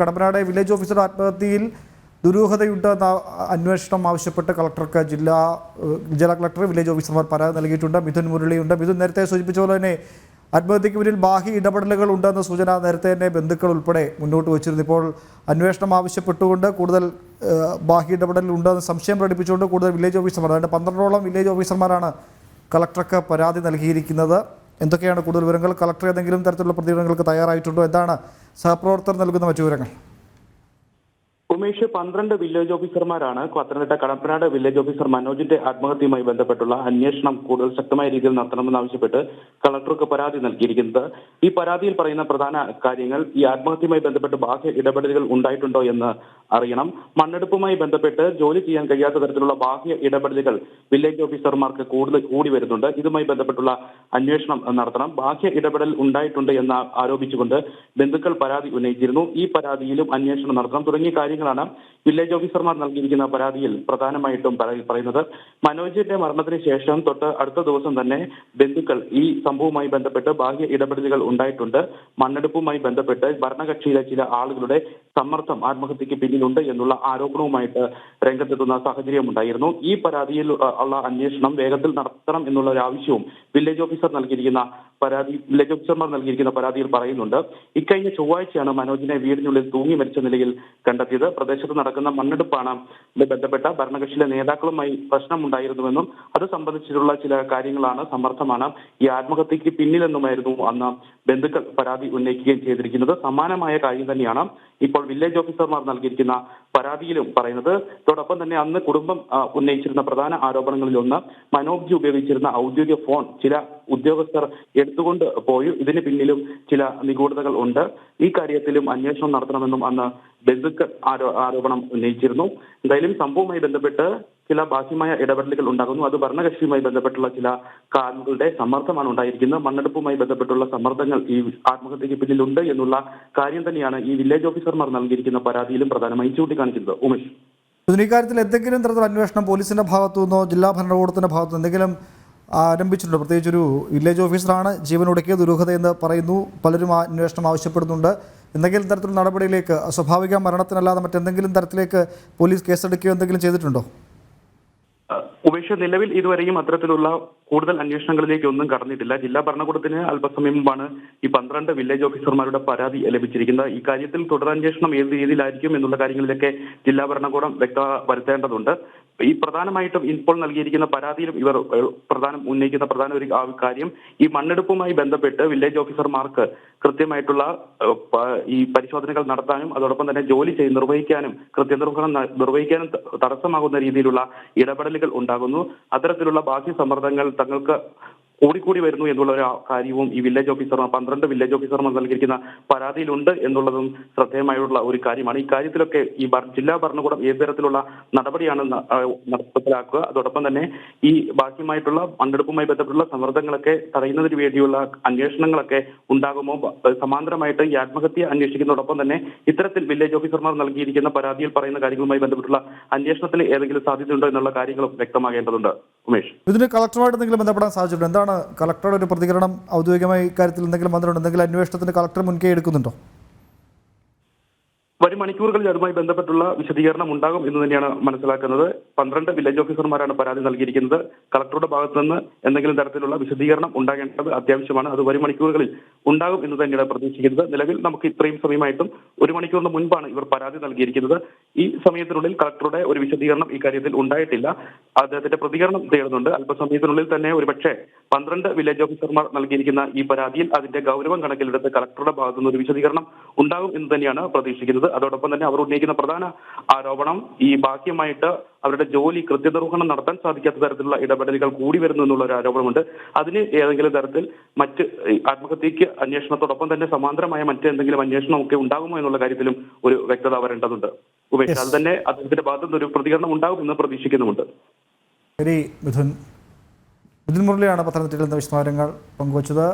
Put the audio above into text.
Kadampanad village officer ആത്മഹത്യയിൽ ദുരൂഹതയുണ്ടെന്ന അന്വേഷണം ആവശ്യപ്പെട്ട് കളക്ടർക്ക് ജില്ലാ കളക്ടർ വില്ലേജ് ഓഫീസർമാർ പരാതി നൽകിയിട്ടുണ്ട്. മിഥുൻ മുരളിയുണ്ട്. മിഥുൻ നേരത്തെ സൂചിപ്പിച്ച പോലെ തന്നെ ആത്മഹത്യയ്ക്ക് പിന്നിൽ ബാഹ്യ ഇടപെടലുകൾ ഉണ്ടെന്ന സൂചന നേരത്തെ തന്നെ ബന്ധുക്കൾ ഉൾപ്പെടെ മുന്നോട്ട് വച്ചിരുന്നു. ഇപ്പോൾ അന്വേഷണം ആവശ്യപ്പെട്ടുകൊണ്ട് കൂടുതൽ ബാഹ്യ ഇടപെടൽ ഉണ്ടെന്ന് സംശയം പ്രകടിപ്പിച്ചുകൊണ്ട് കൂടുതൽ വില്ലേജ് ഓഫീസർമാർ, അതായത് 12ഓളം വില്ലേജ് ഓഫീസർമാരാണ് കളക്ടർക്ക് പരാതി നൽകിയിരിക്കുന്നത്. എന്തൊക്കെയാണ് കൂടുതൽ വിവരങ്ങൾ? കളക്ടർ ഏതെങ്കിലും തരത്തിലുള്ള പ്രതികരണങ്ങൾക്ക് തയ്യാറായിട്ടുണ്ടോ? എന്താണ് സഹപ്രവർത്തകർ നൽകുന്ന മറ്റു വിവരങ്ങൾ? ഉമേഷ്, 12 വില്ലേജ് ഓഫീസർമാരാണ് പത്തനംതിട്ട കടമ്പനാട് വില്ലേജ് ഓഫീസർ മനോജിന്റെ ആത്മഹത്യയുമായി ബന്ധപ്പെട്ടുള്ള അന്വേഷണം കൂടുതൽ ശക്തമായ രീതിയിൽ നടത്തണമെന്നാവശ്യപ്പെട്ട് കളക്ടർക്ക് പരാതി നൽകിയിരിക്കുന്നത്. ഈ പരാതിയിൽ പറയുന്ന പ്രധാന കാര്യങ്ങൾ ഈ ആത്മഹത്യയുമായി ബന്ധപ്പെട്ട് ബാഹ്യ ഇടപെടലുകൾ ഉണ്ടായിട്ടുണ്ടോ എന്ന് അറിയണം. മണ്ണെടുപ്പുമായി ബന്ധപ്പെട്ട് ജോലി ചെയ്യാൻ കഴിയാത്ത തരത്തിലുള്ള ബാഹ്യ ഇടപെടലുകൾ വില്ലേജ് ഓഫീസർമാർക്ക് കൂടി വരുന്നുണ്ട്. ഇതുമായി ബന്ധപ്പെട്ടുള്ള അന്വേഷണം നടത്തണം. ബാഹ്യ ഇടപെടൽ ഉണ്ടായിട്ടുണ്ട് എന്ന് ആരോപിച്ചുകൊണ്ട് ബന്ധുക്കൾ പരാതി ഉന്നയിച്ചിരുന്നു. ഈ പരാതിയിലും അന്വേഷണം നടത്തണം തുടങ്ങിയ കാര്യങ്ങളാണ് വില്ലേജ് ഓഫീസർമാർ നൽകിയിരിക്കുന്ന പരാതിയിൽ പ്രധാനമായിട്ടും പറയുന്നത്. മനോജിന്റെ മരണത്തിന് ശേഷം തൊട്ട് അടുത്ത ദിവസം തന്നെ ബന്ധുക്കൾ ഈ സംഭവവുമായി ബന്ധപ്പെട്ട് ബാഹ്യ ഇടപെടലുകൾ ഉണ്ടായിട്ടുണ്ട്, മണ്ണെടുപ്പുമായി ബന്ധപ്പെട്ട് ഭരണകക്ഷിയിലെ ചില ആളുകളുടെ സമ്മർദ്ദം ആത്മഹത്യക്ക് പിന്നിലുണ്ട് എന്നുള്ള ആരോപണവുമായിട്ട് രംഗത്തെത്തുന്ന സാഹചര്യം ഉണ്ടായിരുന്നു. ഈ പരാതിയിൽ ഉള്ള അന്വേഷണം വേഗത്തിൽ നടത്തണം എന്നുള്ള ഒരു ആവശ്യവും വില്ലേജ് ഓഫീസർമാർ നൽകിയിരിക്കുന്ന പരാതിയിൽ പറയുന്നുണ്ട്. ഇക്കഴിഞ്ഞ ചൊവ്വാഴ്ചയാണ് മനോജിനെ വീടിനുള്ളിൽ തൂങ്ങി മരിച്ച നിലയിൽ കണ്ടെത്തിയത്. പ്രദേശത്ത് നടക്കുന്ന മണ്ണെടുപ്പാണ് ബന്ധപ്പെട്ട ഭരണകക്ഷിയിലെ നേതാക്കളുമായി പ്രശ്നമുണ്ടായിരുന്നുവെന്നും അത് സംബന്ധിച്ചിട്ടുള്ള ചില കാര്യങ്ങളാണ്, സമ്മർദ്ദമാണ് ഈ ആത്മഹത്യക്ക് പിന്നിലെന്നുമായിരുന്നു അന്ന് ബന്ധുക്കൾ പരാതി ഉന്നയിക്കുകയും ചെയ്തിരിക്കുന്നത്. സമാനമായ കാര്യം തന്നെയാണ് ഇപ്പോൾ വില്ലേജ് ഓഫീസർമാർ നൽകിയിരിക്കുന്ന പരാതിയിലും പറയുന്നത്. ഇതോടൊപ്പം തന്നെ അന്ന് കുടുംബം ഉന്നയിച്ചിരുന്ന പ്രധാന ആരോപണങ്ങളിൽ ഒന്ന് മനോജ് ഉപയോഗിച്ചിരുന്ന ഔദ്യോഗിക ഫോൺ ചില ഉദ്യോഗസ്ഥർ എടുത്തുകൊണ്ട് പോയി. ഇതിന് പിന്നിലും ചില നിഗൂഢതകൾ ഉണ്ട്. ഈ കാര്യത്തിലും അന്വേഷണം നടത്തണമെന്നും അന്ന് ബന്ധുക്കൾ ആരോപണം ഉന്നയിച്ചിരുന്നു. എന്തായാലും സംഭവവുമായി ബന്ധപ്പെട്ട് ചില ബാഹ്യമായ ഇടപെടലുകൾ ഉണ്ടാകുന്നു. അത് ഭരണകക്ഷിയുമായി ബന്ധപ്പെട്ടുള്ള ചില കാരണങ്ങളുടെ സമ്മർദ്ദമാണ് ഉണ്ടായിരിക്കുന്നത്. മണ്ണെടുപ്പുമായി ബന്ധപ്പെട്ടുള്ള സമ്മർദ്ദങ്ങൾ ഈ ആത്മഹത്യക്ക് പിന്നിലുണ്ട് എന്നുള്ള കാര്യം തന്നെയാണ് ഈ വില്ലേജ് ഓഫീസർമാർ നൽകിയിരിക്കുന്ന പരാതിയിലും പ്രധാനമായും ചൂണ്ടിക്കാണിക്കുന്നത്. ഉമേഷ്, ഈ കാര്യത്തിൽ എന്തെങ്കിലും തരത്തിലുള്ള അന്വേഷണം പോലീസിന്റെ ഭാഗത്തു നിന്നോ ജില്ലാ ഭരണകൂടത്തിന്റെ ഭാഗത്തു നിന്നോ എന്തെങ്കിലും ആരംഭിച്ചിട്ടുണ്ടോ? പ്രത്യേകിച്ചൊരു വില്ലേജ് ഓഫീസറാണ് ജീവനൊടുക്കിയ ദുരൂഹതയെന്ന് പറയുന്നു. പലരും അന്വേഷണം ആവശ്യപ്പെടുന്നുണ്ട്. എന്തെങ്കിലും തരത്തിലുള്ള നടപടിയിലേക്ക്, സ്വാഭാവിക മരണത്തിനല്ലാതെ മറ്റെന്തെങ്കിലും തരത്തിലേക്ക് പോലീസ് കേസെടുക്കുകയോ എന്തെങ്കിലും ചെയ്തിട്ടുണ്ടോ? ഉമേഷ്, നിലവിൽ ഇതുവരെയും അത്തരത്തിലുള്ള കൂടുതൽ അന്വേഷണങ്ങളിലേക്ക് ഒന്നും കടന്നിട്ടില്ല. ജില്ലാ ഭരണകൂടത്തിന് അല്പസമയം മുമ്പാണ് ഈ 12 വില്ലേജ് ഓഫീസർമാരുടെ പരാതി ലഭിച്ചിരിക്കുന്നത്. ഈ കാര്യത്തിൽ തുടരന്വേഷണം ഏത് രീതിയിലായിരിക്കും എന്നുള്ള കാര്യങ്ങളിലൊക്കെ ജില്ലാ ഭരണകൂടം വ്യക്തത വരുത്തേണ്ടതുണ്ട്. ഈ പ്രധാനമായിട്ടും ഇപ്പോൾ നൽകിയിരിക്കുന്ന പരാതിയിലും ഇവർ ഉന്നയിക്കുന്ന ഒരു കാര്യം ഈ മണ്ണെടുപ്പുമായി ബന്ധപ്പെട്ട് വില്ലേജ് ഓഫീസർമാർക്ക് കൃത്യമായിട്ടുള്ള ഈ പരിശോധനകൾ നടത്താനും അതോടൊപ്പം തന്നെ ജോലി നിർവഹിക്കാനും കൃത്യനിർവഹണം നിർവഹിക്കാനും തടസ്സമാകുന്ന രീതിയിലുള്ള ഇടപെടലുകൾ ഉണ്ടാകുന്നു. അത്തരത്തിലുള്ള ബാഹ്യ സമ്മർദ്ദങ്ങൾ തങ്ങൾക്ക് കൂടിക്കൂടി വരുന്നു എന്നുള്ള ഒരു കാര്യവും ഈ 12 വില്ലേജ് ഓഫീസർമാർ നൽകിയിരിക്കുന്ന പരാതിയിലുണ്ട് എന്നുള്ളതും ശ്രദ്ധേയമായുള്ള ഒരു കാര്യമാണ്. ഈ കാര്യത്തിലൊക്കെ ഈ ജില്ലാ ഭരണകൂടം ഏത് തരത്തിലുള്ള നടപടിയാണ് നടപ്പിലാക്കുക, അതോടൊപ്പം തന്നെ ഈ ബാഹ്യമായിട്ടുള്ള മണ്ണെടുപ്പുമായി ബന്ധപ്പെട്ടുള്ള സമ്മർദ്ദങ്ങളൊക്കെ തടയുന്നതിന് വേണ്ടിയുള്ള അന്വേഷണങ്ങളൊക്കെ ഉണ്ടാകുമോ? സമാന്തരമായിട്ട് ഈ ആത്മഹത്യ അന്വേഷിക്കുന്നതോടൊപ്പം തന്നെ ഇത്തരത്തിൽ വില്ലേജ് ഓഫീസർമാർ നൽകിയിരിക്കുന്ന പരാതിയിൽ പറയുന്ന കാര്യങ്ങളുമായി ബന്ധപ്പെട്ടുള്ള അന്വേഷണത്തിന് ഏതെങ്കിലും സാധ്യതയുണ്ടോ എന്നുള്ള കാര്യങ്ങളും വ്യക്തമാകേണ്ടതുണ്ട്. ഉമേഷ്, ഇതിന് കളക്ടറുമായിട്ട് എന്തെങ്കിലും ബന്ധപ്പെടാൻ സാധിച്ചിട്ടുണ്ട്? എന്താണ് കളക്ടറുടെ ഒരു പ്രതികരണം? ഔദ്യോഗികമായി ഇക്കാര്യത്തിൽ എന്തെങ്കിലും വന്നിട്ടുണ്ടോ? എന്തെങ്കിലും അന്വേഷണത്തിന് കളക്ടർ മുൻകൈ എടുക്കുന്നുണ്ടോ? വരും മണിക്കൂറുകളിൽ അതുമായി ബന്ധപ്പെട്ടുള്ള വിശദീകരണം ഉണ്ടാകും എന്ന് തന്നെയാണ് മനസ്സിലാക്കുന്നത്. 12 വില്ലേജ് ഓഫീസർമാരാണ് പരാതി നൽകിയിരിക്കുന്നത്. കളക്ടറുടെ ഭാഗത്ത് നിന്ന് എന്തെങ്കിലും തരത്തിലുള്ള വിശദീകരണം ഉണ്ടാകേണ്ടത് അത്യാവശ്യമാണ്. അത് വരും മണിക്കൂറുകളിൽ ഉണ്ടാകും എന്ന് തന്നെയാണ് പ്രതീക്ഷിക്കുന്നത്. നിലവിൽ നമുക്ക് ഇത്രയും സമയമായിട്ടും 1 മണിക്കൂറിന് മുൻപാണ് ഇവർ പരാതി നൽകിയിരിക്കുന്നത്. ഈ സമയത്തിനുള്ളിൽ കളക്ടറുടെ ഒരു വിശദീകരണം ഈ കാര്യത്തിൽ ഉണ്ടായിട്ടില്ല. അദ്ദേഹത്തിന്റെ പ്രതികരണം തേടുന്നുണ്ട്. അല്പസമയത്തിനുള്ളിൽ തന്നെ ഒരുപക്ഷെ 12 വില്ലേജ് ഓഫീസർമാർ നൽകിയിരിക്കുന്ന ഈ പരാതിയിൽ അതിന്റെ ഗൗരവം കണക്കിലെടുത്ത് കളക്ടറുടെ ഭാഗത്തു നിന്ന് ഒരു വിശദീകരണം ഉണ്ടാകും എന്ന് തന്നെയാണ് പ്രതീക്ഷിക്കുന്നത്. അതോടൊപ്പം തന്നെ അവർ ഉന്നയിക്കുന്ന പ്രധാന ആരോപണം ഈ ബാഹ്യമായിട്ട് അവരുടെ ജോലി കൃത്യനിർവഹണം നടത്താൻ സാധിക്കാത്ത തരത്തിലുള്ള ഇടപെടലുകൾ കൂടി വരുന്നു എന്നുള്ള ഒരു ആരോപണമുണ്ട്. അതിന് ഏതെങ്കിലും തരത്തിൽ മറ്റ് ആത്മഹത്യക്ക് അന്വേഷണത്തോടൊപ്പം തന്നെ സമാന്തരമായ മറ്റെന്തെങ്കിലും അന്വേഷണമൊക്കെ ഉണ്ടാകുമോ എന്നുള്ള കാര്യത്തിലും ഒരു വ്യക്തത വരേണ്ടതുണ്ട്. ഉപേക്ഷ, അത് തന്നെ അദ്ദേഹത്തിന്റെ ഭാഗത്തു നിന്ന് ഒരു പ്രതികരണം ഉണ്ടാകും എന്ന് പ്രതീക്ഷിക്കുന്നുമുണ്ട്. മിഥുൻ മുരളിയാണ് പത്തനംതിട്ടയിൽ നിന്ന് വിശദാംശങ്ങൾ പങ്കുവച്ചത്.